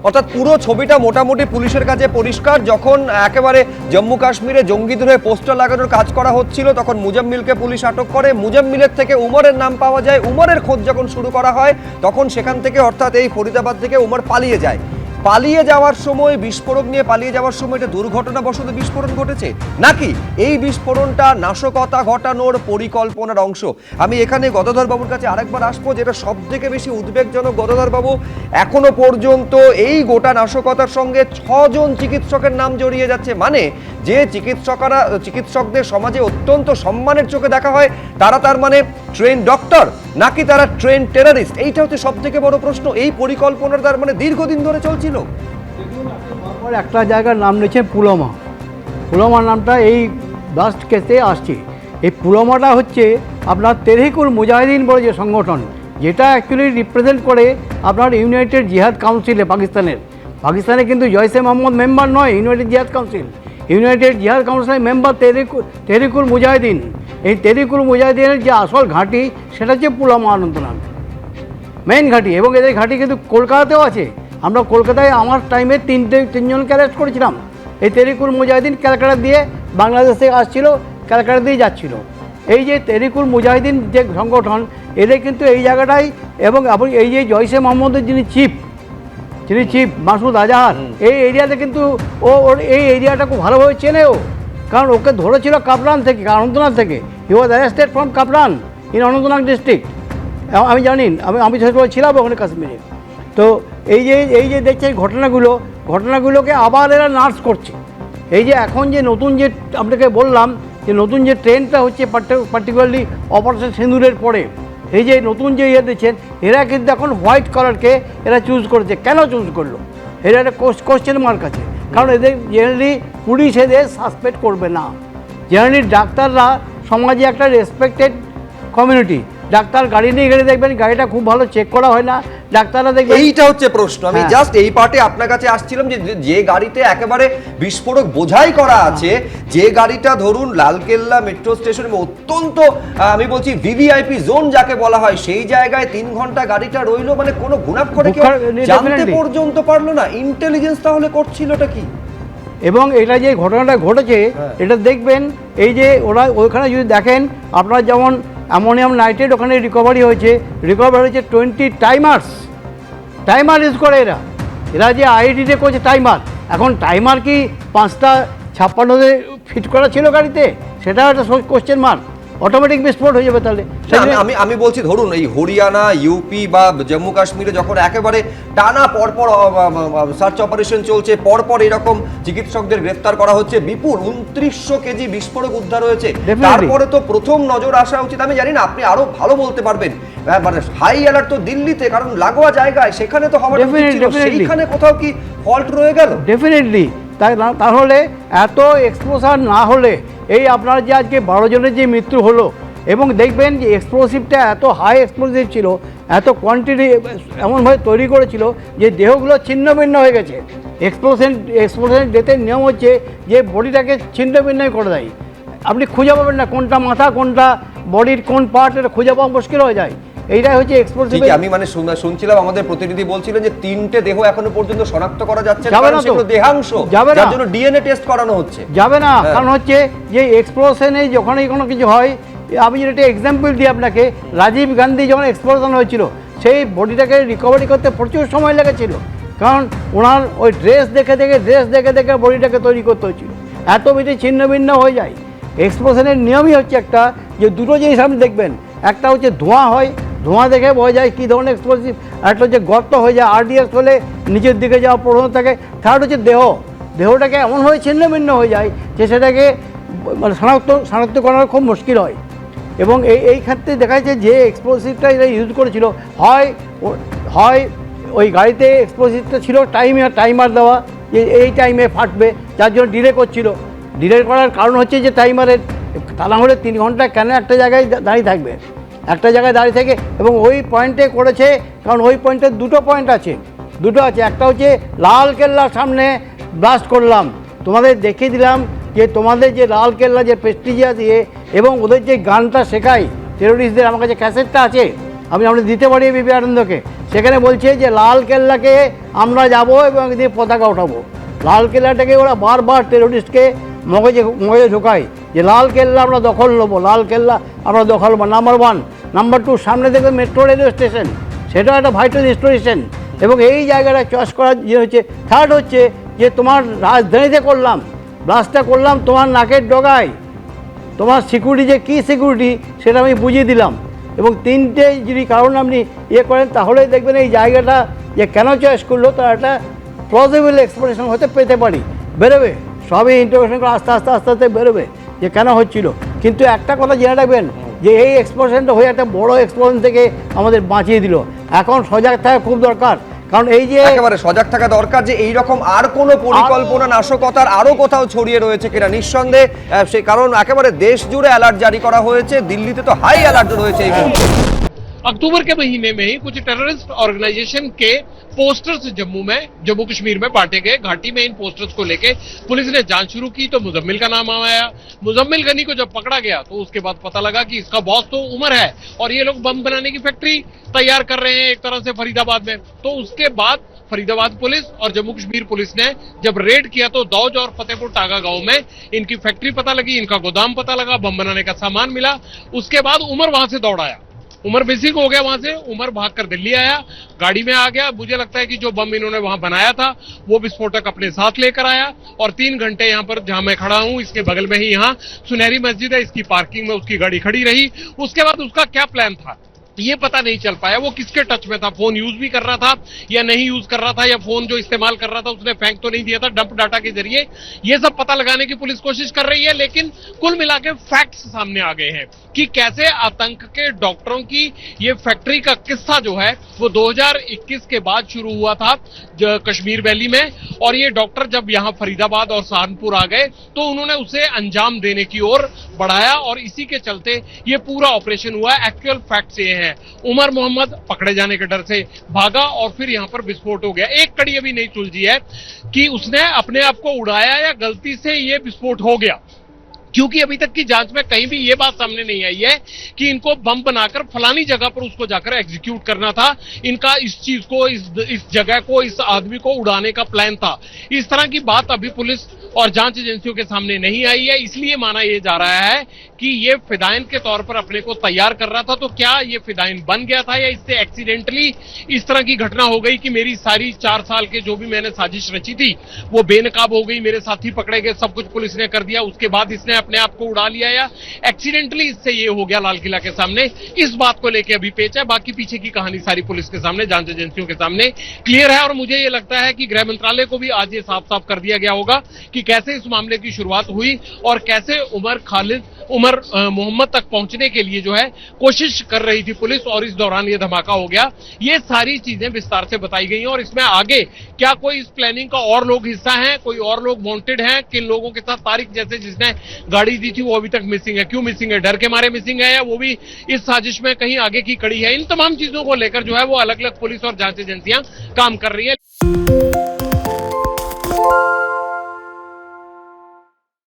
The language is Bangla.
অর্থাৎ পুরো ছবিটা মোটামুটি পুলিশের কাছে পরিষ্কার। যখন একেবারে জম্মু কাশ্মীরে জঙ্গিদের হয়ে পোস্টার লাগানোর কাজ করা হচ্ছিল তখন মুজাম্মিলকে পুলিশ আটক করে, মুজাম্মিলের থেকে উমরের নাম পাওয়া যায়, উমরের খোঁজ যখন শুরু করা হয় তখন সেখান থেকে অর্থাৎ এই ফরিদাবাদ থেকে উমর পালিয়ে যায়। পালিয়ে যাওয়ার সময় বিস্ফোরক নিয়ে পালিয়ে যাওয়ার সময় এটা দুর্ঘটনাবশত বিস্ফোরণ ঘটেছে নাকি এই বিস্ফোরণটা নাশকতা ঘটানোর পরিকল্পনার অংশ? আমি এখানে গদাধর বাবুর কাছে আরেকবার আসবো, যেটা সব থেকে বেশি উদ্বেগজনক গদাধর বাবু, এখনো পর্যন্ত এই গোটা নাশকতার সঙ্গে 6 জন চিকিৎসকের নাম জড়িয়ে যাচ্ছে। মানে যে চিকিৎসকদের সমাজে অত্যন্ত সম্মানের চোখে দেখা হয় তারা তার মানে ট্রেন ডক্টর নাকি তারা ট্রেন টেররিস্ট? এইটা হচ্ছে সব থেকে বড় প্রশ্ন। এই পরিকল্পনার তার মানে দীর্ঘদিন ধরে চলছিল। একটা জায়গার নাম নিয়েছে পুলওয়ামা। পুলওয়ামার নামটা এই লাস্ট কেসে আসছে। এই পুলওয়ামাটা হচ্ছে আপনার তেহরিকুল মুজাহিদিন বলে যে সংগঠন, যেটা অ্যাকচুয়ালি রিপ্রেজেন্ট করে আপনার ইউনাইটেড জিহাদ কাউন্সিলে পাকিস্তানে কিন্তু জয়সে মোহাম্মদ মেম্বার নয় ইউনাইটেড জিহাদ কাউন্সিল। ইউনাইটেড জিহাদ কাউন্সিলের মেম্বার তেহরিকুল মুজাহিদিন। এই তেহরিকুল মুজাহিদিনের যে আসল ঘাঁটি সেটা হচ্ছে পুলওয়ামা অনন্তনাগ মেইন ঘাঁটি, এবং এদের ঘাঁটি কিন্তু কলকাতাতেও আছে। আমরা কলকাতায় আমার টাইমে তিনজনকে অ্যারেস্ট করেছিলাম। এই তেহরিকুল মুজাহিদিন ক্যালকাটা দিয়ে বাংলাদেশ থেকে আসছিল, ক্যালকাটা দিয়ে যাচ্ছিল। এই যে তেহরিকুল মুজাহিদিন যে সংগঠন, এদের কিন্তু এই জায়গাটাই, এবং এই যে জয়সে মোহাম্মদের যিনি চিফ মাসুদ আজহার, এই এরিয়াতে কিন্তু ওর এই এরিয়াটা খুব ভালোভাবে চেনেও, কারণ ওকে ধরেছিল কাপরান থেকে, অনন্তনাগ থেকে। He was arrested from Kapran in Anantnag district. আমি জানি, আমি ছোটবেলা ছিলাম ওখানে কাশ্মীরে। তো এই যে দেখছে ঘটনাগুলোকে আবার এরা নার্স করছে। এই যে এখন যে নতুন যে আপনাকে বললাম যে নতুন যে ট্রেনটা হচ্ছে পার্টিকুলারলি অপারেশন সিঁদুরের পরে, এই যে নতুন যে দিচ্ছেন, এরা কিন্তু এখন হোয়াইট কালারকে এরা চুজ করেছে। কেন চুজ করলো? এরা একটা কোশ্চেন মার্ক আছে, কারণ এদের জেনারেলি পুলিশ এদের সাসপেক্ট করবে না। জেনারেলি ডাক্তাররা সমাজে একটা রেসপেক্টেড কমিউনিটি। ডাক্তার গাড়ি নিয়ে গেলে দেখবেন গাড়িটা খুব ভালো চেক করা হয় না, ডাক্তাররা দেখবেন। এইটা হচ্ছে প্রশ্ন। আমি জাস্ট এই পার্টে আপনার কাছে আসছিলাম যে গাড়িতে একেবারে বিস্ফোরক বোঝাই করা আছে, যে গাড়িটা ধরুন লালকেল্লা মেট্রো স্টেশন অত্যন্ত আমি বলছি ভিভিআইপি জোন যাকে বলা হয়, সেই জায়গায় 3 ঘন্টা গাড়িটা রইলো, মানে কোনো গুণাক্ষরে কেউ জানতে পর্যন্ত পারলো না। ইন্টেলিজেন্স তাহলে করছিলটা কি? এবং এটা যে ঘটনাটা ঘটেছে এটা দেখবেন, এই যে ওইখানে যদি দেখেন আপনার যেমন অ্যামোনিয়াম নাইট্রেট ওখানে রিকভারি হয়েছে 20 টাইমার ইউজ করে এরা যে আইডিতে করছে টাইমার। এখন টাইমার কি 5টা 56 ফিট করা ছিল গাড়িতে? সেটা একটা কোশ্চেন মার্ক। অটোমেটিক বিস্ফোট হয়ে যাবে তাহলে। আমি বলছি ধরুন এই হরিয়ানা, ইউপি বা জম্মু কাশ্মীরে যখন একেবারে টানা পরপর সার্চ অপারেশন চলছে, পরপর এরকম চিকিৎসকদের গ্রেফতার করা হচ্ছে, বিপুল 2900 কেজি বিস্ফোরক উদ্ধার হয়েছে, তারপরে তো প্রথম নজর আসা উচিত, আমি জানি না আপনি আরো ভালো বলতে পারবেন, মানে হাই অ্যালার্ট তো দিল্লিতে, কারণ লাগোয়া জায়গায়, সেখানে তো হওয়ার ছিল, সেইখানে কোথাও কি ফল্ট রয়ে গেল? ডেফিনেটলি। তাহলে এত এক্সপোজার না হলে এই আপনার যে আজকে 12 জনের যে মৃত্যু হলো, এবং দেখবেন যে এক্সপ্লোসিভটা এত হাই এক্সপ্লোসিভ ছিল, এত কোয়ান্টিটি এমনভাবে তৈরি করেছিল যে দেহগুলো ছিন্ন ভিন্ন হয়ে গেছে। এক্সপ্লোশন ডেথের নিয়ম হচ্ছে যে বডিটাকে ছিন্ন ভিন্নই করে দেয়। আপনি খুঁজে পাবেন না কোনটা মাথা কোনটা বডির কোন পার্ট, এটা খুঁজে পাওয়া মুশকিল হয়ে যায়। এইটাই হচ্ছে এক্সপ্লোসিভ। আমি মানে শুনছিলাম আমাদের প্রতিনিধি বলছিলেন যে 3টে দেহ এখনো পর্যন্ত শনাক্ত করা যাচ্ছে না, কারণ সেগুলো দেহাংশ, যার জন্য ডিএনএ টেস্ট করানো হচ্ছে। যাবে না, কারণ হচ্ছে যে এক্সপ্লোশনে যখনই কোনো কিছু হয়, আমি যদি একটা এক্সাম্পল দিই আপনাকে, রাজীব গান্ধী যখন এক্সপ্লোশন হয়েছিল সেই বডিটাকে রিকভারি করতে প্রচুর সময় লেগেছিল, কারণ ওনার ওই ড্রেস দেখে বডিটাকে তৈরি করতে হয়েছিল, এত বেশি ছিন্ন ভিন্ন হয়ে যায়। এক্সপ্লোশনের নিয়মই হচ্ছে একটা, যে দুটো জিনিস আপনি দেখবেন, একটা হচ্ছে ধোঁয়া হয়, ধোঁয়া দেখে বোঝা যায় কী ধরনের এক্সপ্লোসিভ, একটা হচ্ছে গর্ত হয়ে যায়, আরডিএস হলে নিচের দিকে যাওয়া প্রবণতা থাকে, থার্ড হচ্ছে দেহটাকে এমনভাবে ছিন্ন ভিন্ন হয়ে যায় যে সেটাকে মানে শনাক্ত করার খুব মুশকিল হয়। এবং এই ক্ষেত্রে দেখা যাচ্ছে যে এক্সপ্লোসিভটা এরা ইউজ করেছিল, হয় ওই গাড়িতে এক্সপ্লোসিভটা ছিল টাইমার দেওয়া, যে এই টাইমে ফাটবে, যার জন্য ডিলে করছিল। ডিলে করার কারণ হচ্ছে যে টাইমারের, তা না হলে 3 ঘন্টা কেন একটা জায়গায় দাঁড়িয়ে থাকবে, একটা জায়গায় দাঁড়িয়ে থেকে, এবং ওই পয়েন্টে করেছে, কারণ ওই পয়েন্টে দুটো আছে। একটা হচ্ছে লালকেল্লার সামনে ব্লাস্ট করলাম, তোমাদের দেখিয়ে দিলাম যে তোমাদের যে লালকেল্লা যে প্রেস্টিজিয়া দিয়ে, এবং ওদের যে গানটা শেখায় টেরোরিস্টদের, আমার কাছে ক্যাসেটটা আছে, আমি আপনাদের দিতে পারি বিবি আনন্দকে, সেখানে বলছে যে লাল কেল্লাকে আমরা যাব এবং এদিকে পতাকা ওঠাবো। লাল কেল্লাটাকে ওরা বারবার টেরোরিস্টকে মগজে ঢোকায় যে লাল কেল্লা আমরা দখল নেবো, লাল কেল্লা আমরা দখল নেবো, নাম্বার 1। নাম্বার 2, সামনে দেখবে মেট্রো রেলওয়ে স্টেশন, সেটাও একটা ভাইটাল স্টেশন, এবং এই জায়গাটা চয়েস করার যে হচ্ছে। থার্ড হচ্ছে যে তোমার রাজধানীতে করলাম, ব্লাস্টটা করলাম তোমার নাকের ডগায়, তোমার সিকিউরিটি যে কী সিকিউরিটি সেটা আমি বুঝিয়ে দিলাম। এবং 3টে যদি কারণ আপনি করেন তাহলেই দেখবেন এই জায়গাটা যে কেন চয়েস করলো তার একটা প্লজিবল এক্সপ্লেনেশন হতে পেতে পারি, বেরোবে। সবই ইন্টারভেশন করে আস্তে আস্তে আস্তে আস্তে বেরোবে যে কেন হচ্ছিল। কিন্তু একটা কথা জেনে রাখবেন যে এই এক্সপ্লোশনটা হয়ে একটা বড় এক্সপ্লোশন থেকে আমাদের বাঁচিয়ে দিল। এখন সজাগ থাকা খুব দরকার, কারণ এই যে একেবারে সজাগ থাকা দরকার যে এই রকম আর কোনো পরিকল্পনা নাশকতার আরো কোথাও ছড়িয়ে রয়েছে কিনা। নিঃসন্দেহে সেই কারণ একেবারে দেশ জুড়ে অ্যালার্ট জারি করা হয়েছে, দিল্লিতে তো হাই অ্যালার্ট রয়েছে এই মুহূর্তে। अक्टूबर के महीने में ही कुछ टेररिस्ट ऑर्गेनाइजेशन के पोस्टर्स जम्मू कश्मीर में बांटे गए। घाटी में इन पोस्टर्स को लेके पुलिस ने जांच शुरू की तो मुजम्मिल का नाम आया। मुजम्मिल गनी को जब पकड़ा गया तो उसके बाद पता लगा कि इसका बॉस तो उमर है और ये लोग बम बनाने की फैक्ट्री तैयार कर रहे हैं एक तरह से फरीदाबाद में। तो उसके बाद फरीदाबाद पुलिस और जम्मू कश्मीर पुलिस ने जब रेड किया तो दौज और फतेहपुर टागा गांव में इनकी फैक्ट्री पता लगी, इनका गोदाम पता लगा, बम बनाने का सामान मिला। उसके बाद उमर वहां से दौड़ आया, उमर मिसिंग हो गया। वहां से उमर भागकर दिल्ली आया, गाड़ी में आ गया। मुझे लगता है कि जो बम इन्होंने वहां बनाया था वो विस्फोटक अपने साथ लेकर आया और 3 घंटे यहां पर, जहां मैं खड़ा हूं इसके बगल में ही यहां सुनहरी मस्जिद है, इसकी पार्किंग में उसकी गाड़ी खड़ी रही। उसके बाद उसका क्या प्लान था ये पता नहीं चल पाया। वो किसके टच में था, फोन यूज भी कर रहा था या नहीं यूज कर रहा था, या फोन जो इस्तेमाल कर रहा था उसने फेंक तो नहीं दिया था डंप डाटा के जरिए। ये सब पता लगाने की पुलिस कोशिश कर रही है, लेकिन कुल मिला के फैक्ट्स सामने आ गए हैं कि कैसे आतंक के डॉक्टरों की ये फैक्ट्री का किस्सा जो है वो 2021 के बाद शुरू हुआ था कश्मीर वैली में। और ये डॉक्टर जब यहां फरीदाबाद और सहारनपुर आ गए तो उन्होंने उसे अंजाम देने की ओर बढ़ाया और इसी के चलते ये पूरा ऑपरेशन हुआ। एक्चुअल फैक्ट्स ये है, उमर मोहम्मद पकड़े जाने के डर से भागा और फिर यहां पर विस्फोट हो गया। एक कड़ी अभी नहीं सुलझी है कि उसने अपने आप को उड़ाया या गलती से ये विस्फोट हो गया, क्योंकि अभी तक की जांच में कहीं भी ये बात सामने नहीं आई है कि इनको बम बनाकर फलानी जगह पर उसको जाकर एग्जीक्यूट करना था। इनका इस चीज को, इस जगह को, इस आदमी को उड़ाने का प्लान था। इस तरह की बात अभी पुलिस और जांच एजेंसियों के सामने नहीं आई है, इसलिए माना यह जा रहा है कि ये फिदाइन के तौर पर अपने को तैयार कर रहा था। तो क्या ये फिदाइन बन गया था या इससे एक्सीडेंटली इस तरह की घटना हो गई कि मेरी सारी 4 साल के जो भी मैंने साजिश रची थी वो बेनकाब हो गई, मेरे साथी पकड़े गए, सब कुछ पुलिस ने कर दिया, उसके बाद इसने अपने आप को उड़ा लिया, या एक्सीडेंटली इससे ये हो गया लाल किला के सामने। इस बात को लेकर अभी पेच है। बाकी पीछे की कहानी सारी पुलिस के सामने, जांच एजेंसियों के सामने क्लियर है। और मुझे ये लगता है कि गृह मंत्रालय को भी आज ये साफ साफ कर दिया गया होगा कि कैसे इस मामले की शुरुआत हुई और कैसे उमर मोहम्मद तक पहुंचने के लिए जो है कोशिश कर रही थी पुलिस, और इस दौरान ये धमाका हो गया। ये सारी चीजें विस्तार से बताई गई हैं और इसमें आगे क्या कोई इस प्लानिंग का और लोग हिस्सा हैं, कोई और लोग वांटेड हैं, किन लोगों के साथ, तारिक जैसे जिसने गाड़ी दी थी वो अभी तक मिसिंग है। क्यों मिसिंग है, डर के मारे मिसिंग है या वो भी इस साजिश में कहीं आगे की कड़ी है? इन तमाम चीजों को लेकर जो है वो अलग अलग पुलिस और जांच एजेंसियां काम कर रही है।